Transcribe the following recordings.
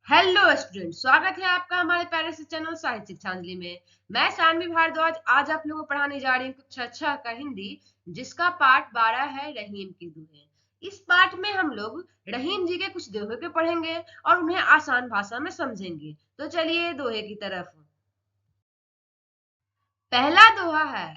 Hello student, स्वागत है आपका हमारे प्यारे से चैनल साहित्य शिक्षांजलि में। मैं सानवी भारद्वाज आज आप लोगों को पढ़ाने जा रही हूँ कक्षा 6 का हिंदी, जिसका पाठ 12 है रहीम के दोहे। इस पाठ में हम लोग रहीम जी के कुछ दोहे के पढ़ेंगे और उन्हें आसान भाषा में समझेंगे। तो चलिए दोहे की तरफ। पहला दोहा है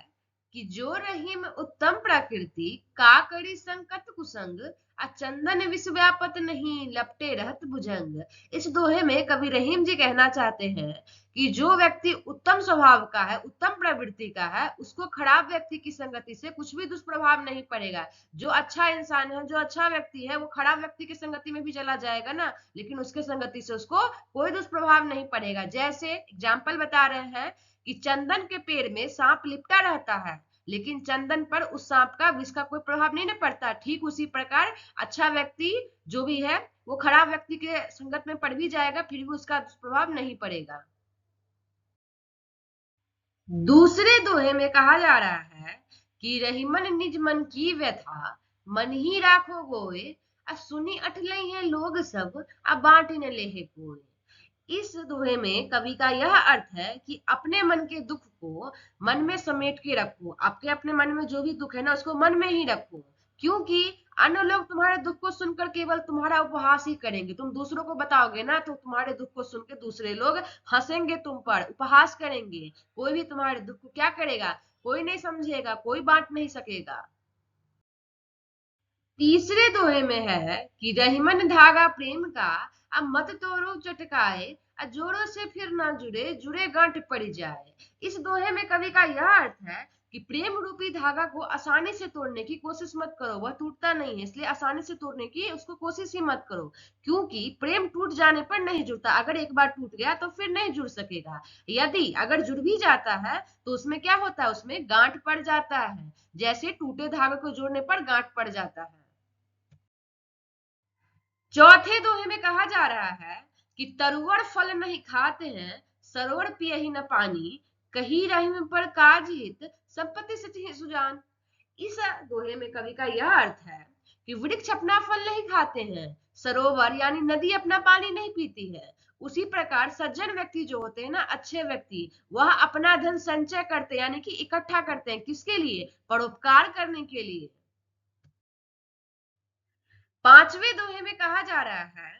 कि जो रहीम उत्तम प्रकृति का करी संकट कुसंग अचंदन विष व्यापत नहीं लपटे रहत भुजंग। इस दोहे में कवि रहीम जी कहना चाहते हैं कि जो व्यक्ति उत्तम स्वभाव का है, उत्तम प्रवृत्ति का है, उसको खराब व्यक्ति की संगति से कुछ भी दुष्प्रभाव नहीं पड़ेगा। जो अच्छा इंसान है, जो अच्छा व्यक्ति है, वो खराब व्यक्ति की संगति में भी चला जाएगा ना, लेकिन उसके संगति से उसको कोई दुष्प्रभाव नहीं पड़ेगा। जैसे एग्जाम्पल बता रहे हैं कि चंदन के पेड़ में सांप लिपटा रहता है, लेकिन चंदन पर उस सांप का विष का कोई प्रभाव नहीं न पड़ता। ठीक उसी प्रकार अच्छा व्यक्ति जो भी है वो खराब व्यक्ति के संगत में पड़ भी जाएगा, फिर भी उसका दुष्प्रभाव नहीं पड़ेगा। दूसरे दोहे में कहा जा रहा है कि रहीमन निज मन की व्यथा मन ही राखो गोए सुनी अटलई है लोग सब अब बांट न लेहे कोई। इस दोहे में कवि का यह अर्थ है कि अपने मन के दुख को मन में समेट के रखो। आपके अपने मन में जो भी दुख है ना, उसको मन में ही रखो, क्योंकि अन्य लोग तुम्हारे दुख को सुनकर केवल तुम्हारा उपहास ही करेंगे। तुम दूसरों को बताओगे ना, तो तुम्हारे दुख को सुनकर दूसरे लोग हंसेंगे, तुम पर उपहास करेंगे। कोई भी तुम्हारे दुख को क्या करेगा, कोई नहीं समझेगा, कोई बांट नहीं सकेगा। तीसरे दोहे में है कि रहीमन धागा प्रेम का अब मत तोड़ो चटकाए जोड़ों से फिर ना जुड़े जुड़े गांठ पड़ जाए। इस दोहे में कवि का यह अर्थ है कि प्रेम रूपी धागा को आसानी से तोड़ने की कोशिश मत करो, वह टूटता नहीं है, इसलिए आसानी से तोड़ने की उसको कोशिश ही मत करो, क्योंकि प्रेम टूट जाने पर नहीं जुड़ता। अगर एक बार टूट गया तो फिर नहीं जुड़ सकेगा। यदि अगर जुड़ भी जाता है तो उसमें क्या होता है, उसमें गांठ पड़ जाता है, जैसे टूटे धागे को जोड़ने पर गांठ पड़ जाता है। चौथे दोहे में कहा जा रहा है कि तरुवर फल नहीं खाते हैं सरोवर पिए ही न पानी कही रहीम पर काज हित संपत्ति सची सुजान। इस दोहे में कवि का यह अर्थ है कि वृक्ष अपना फल नहीं खाते हैं, सरोवर यानी नदी अपना पानी नहीं पीती है। उसी प्रकार सज्जन व्यक्ति जो होते हैं ना, अच्छे व्यक्ति, वह अपना धन संचय करते यानी कि इकट्ठा करते हैं, किसके लिए, परोपकार करने के लिए। पांचवें दोहे में कहा जा रहा है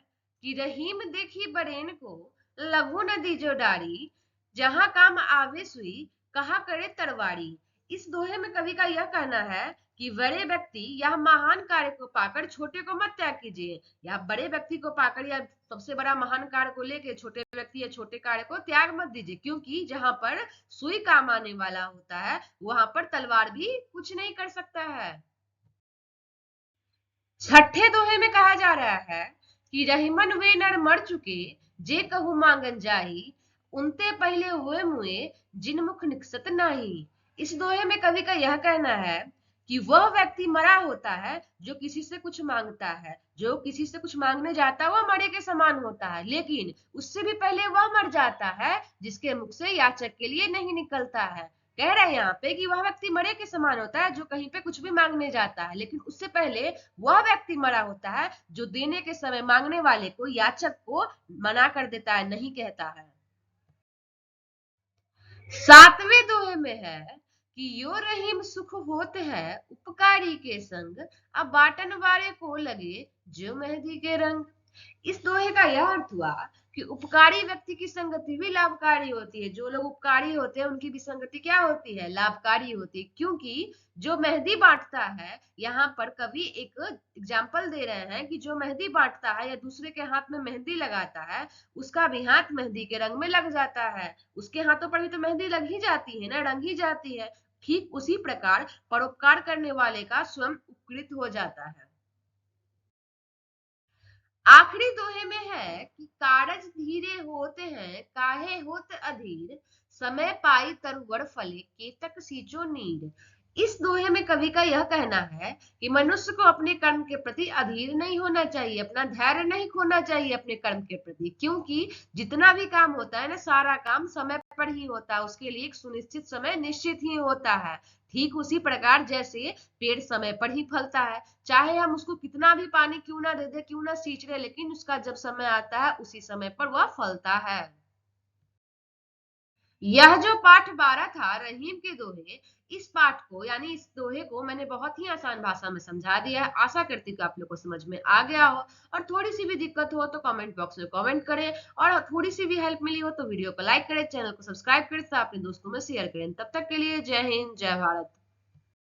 कि रहीम देखी बरेन को लघु नदी जो डारी जहां काम आवे सुई कहा करे तरवारी। इस दोहे में कवि का यह कहना है कि बड़े व्यक्ति या महान कार्य को पाकर छोटे को मत त्याग कीजिए, या बड़े व्यक्ति को पाकर या सबसे बड़ा महान कार्य को लेकर छोटे व्यक्ति या छोटे कार्य को त्याग मत दीजिए, क्योंकि जहां पर सुई काम आने वाला होता है वहां पर तलवार भी कुछ नहीं कर सकता है। छठे दोहे में कहा जा रहा है कि रहीमन वे नर मर चुके जे कहू मांगन जाई उनते पहले हुए मुए जिन मुख निकसत नाही। इस दोहे में कवि का यह कहना है कि वह व्यक्ति मरा होता है जो किसी से कुछ मांगता है, जो किसी से कुछ मांगने जाता है वह मरे के समान होता है, लेकिन उससे भी पहले वह मर जाता है जिसके मुख से याचक के लिए नहीं निकलता है। कह रहे हैं यहाँ पे कि वह व्यक्ति मरे के समान होता है जो कहीं पे कुछ भी मांगने जाता है, लेकिन उससे पहले वह व्यक्ति मरा होता है जो देने के समय मांगने वाले को, याचक को मना कर देता है, नहीं कहता है। सातवें दोहे में है कि यो रहीम सुख होते हैं उपकारी के संग अब बाटन वाले को लगे जो मेहंदी के रंग। इस दोहे का यह अर्थ हुआ कि उपकारी व्यक्ति की संगति भी लाभकारी होती है। जो लोग उपकारी होते हैं उनकी भी संगति क्या होती है, लाभकारी होती है, क्योंकि जो मेहंदी बांटता है, यहाँ पर कवि एक एग्जाम्पल दे रहे हैं कि जो मेहंदी बांटता है या दूसरे के हाथ में मेहंदी लगाता है, उसका भी हाथ मेहंदी के रंग में लग जाता है। उसके हाथों पर भी तो मेहंदी लग ही जाती है ना, रंग ही जाती है। ठीक उसी प्रकार परोपकार करने वाले का स्वयं उपकृत हो जाता है। आखिरी दोहे में है कि कारज धीरे होते हैं काहे होत अधीर समय पाई तरुवर फले केतक सींचो नीर। इस दोहे में कवि का यह कहना है कि मनुष्य को अपने कर्म के प्रति अधीर नहीं होना चाहिए, अपना धैर्य नहीं खोना चाहिए अपने कर्म के प्रति, क्योंकि जितना भी काम होता है ना, सारा काम समय पर ही होता है, उसके लिए एक सुनिश्चित समय निश्चित ही होता है। ठीक उसी प्रकार जैसे पेड़ समय पर ही फलता है, चाहे हम उसको कितना भी पानी क्यों ना दे दे, क्यों ना सींच रहे, लेकिन उसका जब समय आता है उसी समय पर वह फलता है। यह जो पाठ 12 था रहीम के दोहे, इस पाठ को यानी इस दोहे को मैंने बहुत ही आसान भाषा में समझा दिया है। आशा करती हूँ कि आप लोग को समझ में आ गया हो, और थोड़ी सी भी दिक्कत हो तो कमेंट बॉक्स में कमेंट करें, और थोड़ी सी भी हेल्प मिली हो तो वीडियो को लाइक करें, चैनल को सब्सक्राइब करें तथा अपने दोस्तों में शेयर करें। तब तक के लिए जय हिंद, जय भारत।